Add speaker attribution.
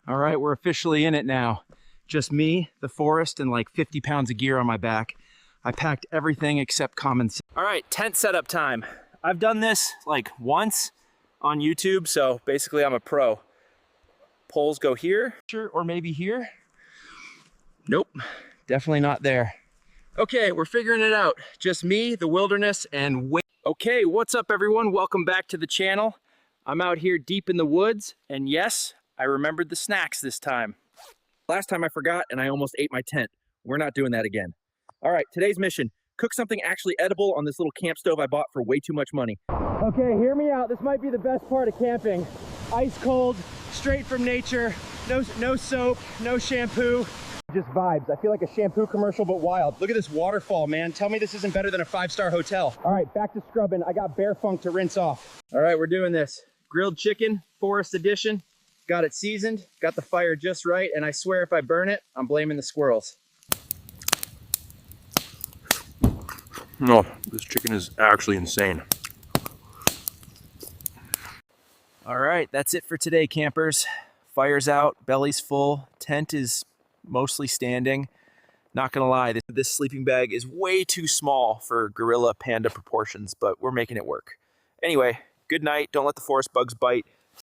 Speaker 1: All right, we're officially in it now. Just me, the forest, and like 50 pounds of gear on my back. I packed everything except common sense. All right, tent setup time. I've done this like once on YouTube, so basically I'm a pro. Poles go here, or maybe here. Nope, definitely not there. Okay, we're figuring it out. Just me, the wilderness, and wait. Okay, what's up everyone? Welcome back to the channel. I'm out here deep in the woods, and yes, I remembered the snacks this time. Last time I forgot and I almost ate my tent. We're not doing that again. All right, today's mission, cook something actually edible on this little camp stove I bought for way too much money. Okay, hear me out. This might be the best part of camping. Ice cold, straight from nature, no soap, no shampoo. Just vibes. I feel like a shampoo commercial, but wild. Look at this waterfall, man. Tell me this isn't better than a 5-star hotel. All right, back to scrubbing. I got bear funk to rinse off. All right, we're doing this. Grilled chicken, forest edition. Got it seasoned, got the fire just right, and I swear if I burn it, I'm blaming the squirrels.
Speaker 2: No, this chicken is actually insane.
Speaker 1: All right, that's it for today, campers. Fire's out, belly's full, tent is mostly standing. Not gonna lie, this sleeping bag is way too small for gorilla panda proportions, but we're making it work. Anyway, good night. Don't let the forest bugs bite.